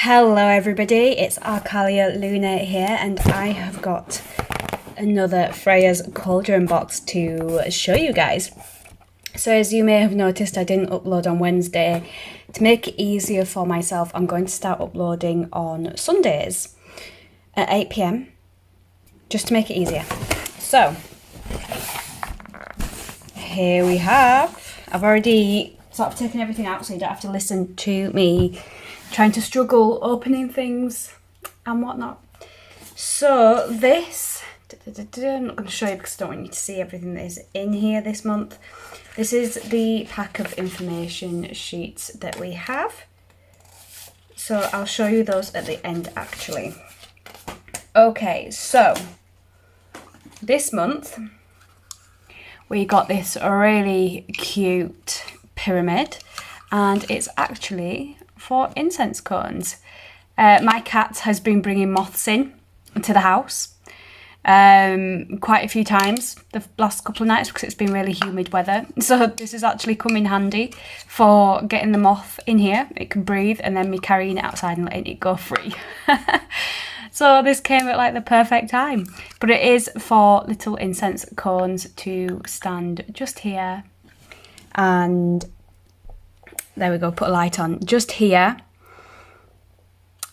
Hello everybody, it's Arcalia Luna here and I have got another Freyas Cauldron box to show you guys. So as you may have noticed, I didn't upload on Wednesday. To make it easier for myself, I'm going to start uploading on Sundays at 8 PM, just to make it easier. So, here we have, I've already sort of taken everything out so you don't have to listen to me trying to struggle opening things and whatnot. So this, I'm not going to show you because I don't want you to see everything that is in here this month. This is the pack of information sheets that we have. So I'll show you those at the end actually. Okay, so this month we got this really cute pyramid and it's actually for incense cones. My cat has been bringing moths in to the house quite a few times the last couple of nights because it's been really humid weather. So this has actually come in handy for getting the moth in here. It can breathe and then me carrying it outside and letting it go free. So this came at like the perfect time. But it is for little incense cones to stand just here and there we go, put a light on just here,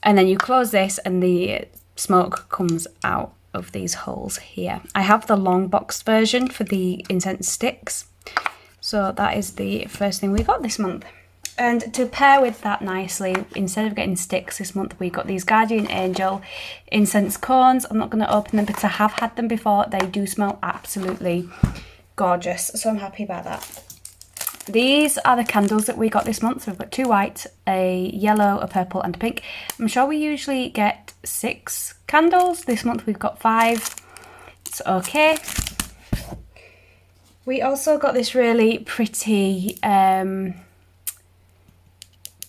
and then you close this and the smoke comes out of these holes here. I have the long box version for the incense sticks, so that is the first thing we got this month. And to pair with that nicely, instead of getting sticks this month, we got these Guardian Angel incense cones. I'm not going to open them because I have had them before. They do smell absolutely gorgeous, so I'm happy about that. These are the candles that we got this month. So we've got 2 white, a yellow, a purple and a pink. I'm sure we usually get 6 candles. This month we've got 5. It's okay. We also got this really pretty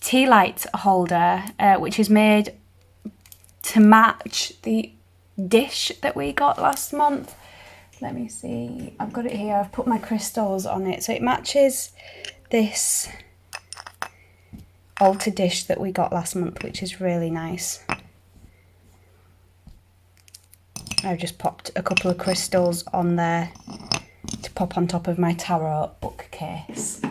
tea light holder, which is made to match the dish that we got last month. Let me see, I've got it here, I've put my crystals on it. So it matches this altar dish that we got last month, which is really nice. I've just popped a couple of crystals on there to pop on top of my tarot bookcase.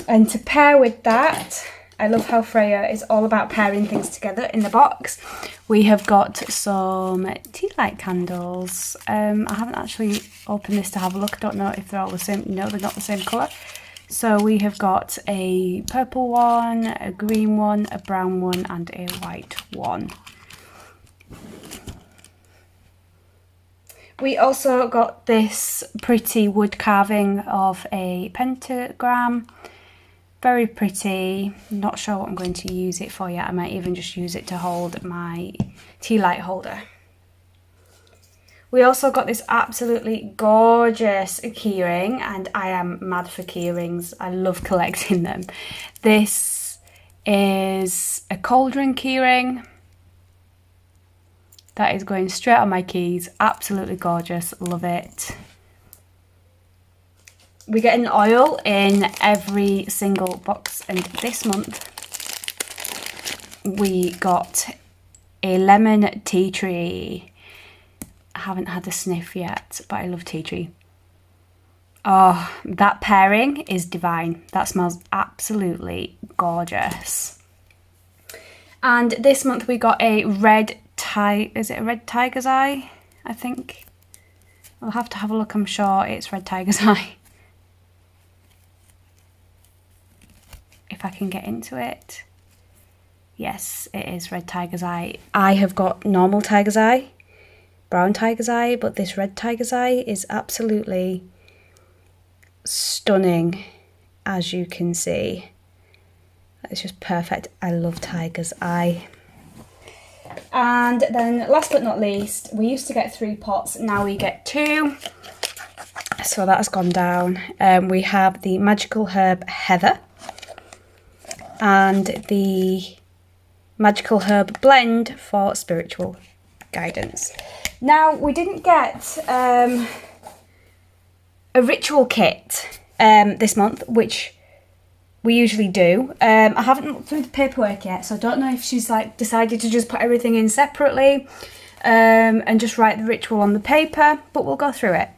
And to pair with that, I love how Freya is all about pairing things together in the box. We have got some tea light candles. I haven't actually opened this to have a look. I don't know if they're all the same. No, they're not the same colour. So we have got a purple one, a green one, a brown one and a white one. We also got this pretty wood carving of a pentagram. Very pretty. Not sure what I'm going to use it for yet. I might even just use it to hold my tea light holder. We also got this absolutely gorgeous keyring, and I am mad for keyrings. I love collecting them. This is a cauldron keyring. That is going straight on my keys. Absolutely gorgeous. Love it. We get an oil in every single box, and this month we got a lemon tea tree. I haven't had a sniff yet, but I love tea tree. Oh, that pairing is divine. That smells absolutely gorgeous. And this month we got a red is it a red tiger's eye? I think. I'll have to have a look. I'm sure it's red tiger's eye. If I can get into it. Yes, it is red tiger's eye. I have got normal tiger's eye, brown tiger's eye, but this red tiger's eye is absolutely stunning, as you can see. It's just perfect. I love tiger's eye. And then last but not least, we used to get 3 pots, now we get 2. So that has gone down. We have the magical herb heather and the magical herb blend for spiritual guidance. Now we didn't get a ritual kit this month, which we usually do. I haven't looked through the paperwork yet, so I don't know if she's like decided to just put everything in separately and just write the ritual on the paper, but we'll go through it.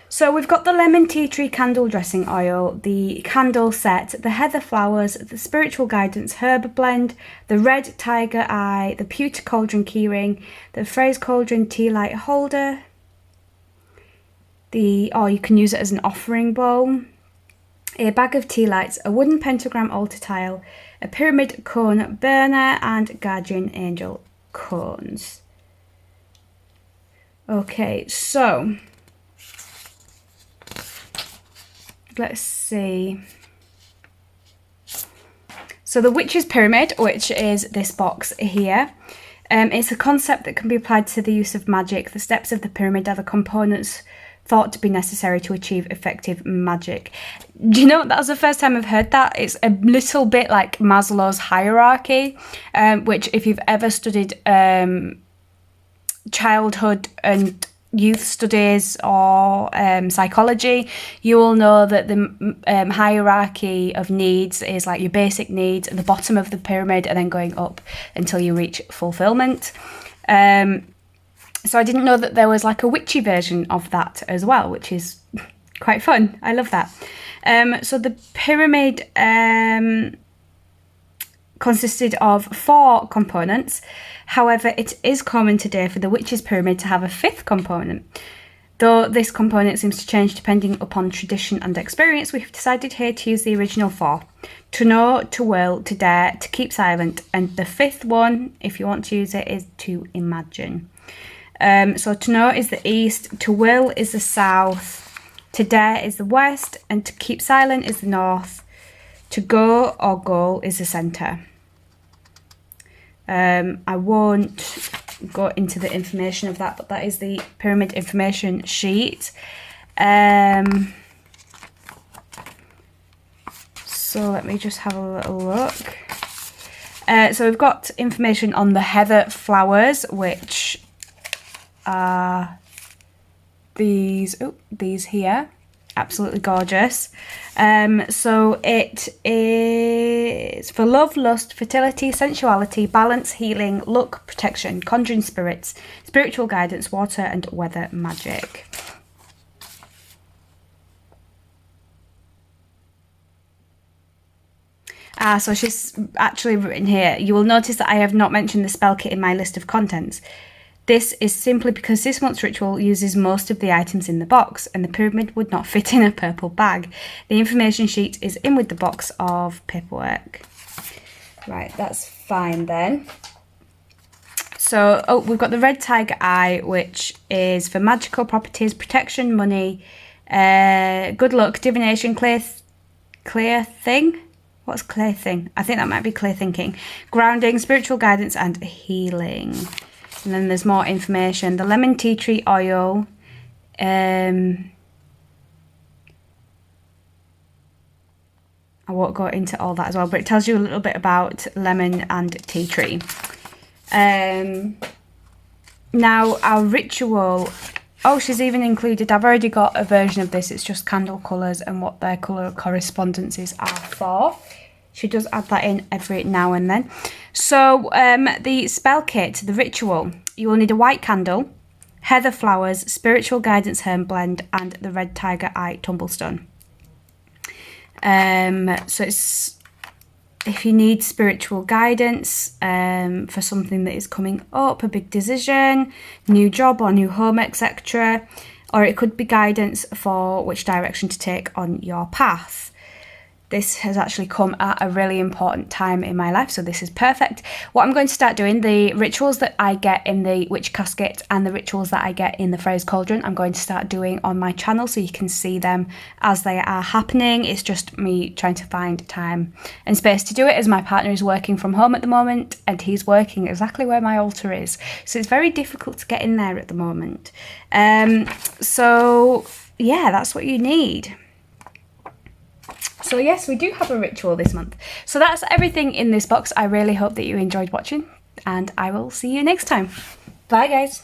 So we've got the lemon tea tree candle dressing oil, the candle set, the heather flowers, the spiritual guidance herb blend, the red tiger eye, the pewter cauldron keyring, the Freyas Cauldron tea light holder, or you can use it as an offering bowl, a bag of tea lights, a wooden pentagram altar tile, a pyramid cone burner, and guardian angel cones. Okay, so let's see. So the witch's pyramid, which is this box here, it's a concept that can be applied to the use of magic. The steps of the pyramid are the components thought to be necessary to achieve effective magic. Do you know, that was the first time I've heard that. It's a little bit like Maslow's hierarchy, which if you've ever studied childhood and youth studies or psychology, you will know that the hierarchy of needs is like your basic needs at the bottom of the pyramid and then going up until you reach fulfillment. So I didn't know that there was like a witchy version of that as well, which is quite fun. I love that. So the pyramid consisted of 4 components. However, it is common today for the witch's pyramid to have a 5th component. Though this component seems to change depending upon tradition and experience, we have decided here to use the original 4. To know, to will, to dare, to keep silent, and the 5th one, if you want to use it, is to imagine. So to know is the east, to will is the south, to dare is the west, and to keep silent is the north. To go or goal is the centre. I won't go into the information of that, but that is the pyramid information sheet. So let me just have a little look. So we've got information on the heather flowers, which are these here. Absolutely gorgeous. So it is for love, lust, fertility, sensuality, balance, healing, luck, protection, conjuring spirits, spiritual guidance, water and weather magic. So she's actually written here, you will notice that I have not mentioned the spell kit in my list of contents. This is simply because this month's ritual uses most of the items in the box and the pyramid would not fit in a purple bag. The information sheet is in with the box of paperwork. Right, that's fine then. So, we've got the red tiger eye, which is for magical properties, protection, money, good luck, divination, clear thing? What's clear thing? I think that might be clear thinking. Grounding, spiritual guidance and healing. And then there's more information. The lemon tea tree oil. I won't go into all that as well, but it tells you a little bit about lemon and tea tree. Now our ritual. Oh, she's even included. I've already got a version of this. It's just candle colours and what their colour correspondences are for. She does add that in every now and then. So the spell kit, the ritual, you will need a white candle, heather flowers, spiritual guidance herb blend, and the red tiger eye tumblestone. So it's, if you need spiritual guidance for something that is coming up, a big decision, new job or new home, etc. Or it could be guidance for which direction to take on your path. This has actually come at a really important time in my life, so this is perfect. What I'm going to start doing, the rituals that I get in the Witch Casket and the rituals that I get in the Freyas Cauldron, I'm going to start doing on my channel so you can see them as they are happening. It's just me trying to find time and space to do it, as my partner is working from home at the moment and he's working exactly where my altar is. So it's very difficult to get in there at the moment. So yeah, that's what you need. So yes, we do have a ritual this month. So that's everything in this box. I really hope that you enjoyed watching and I will see you next time. Bye guys.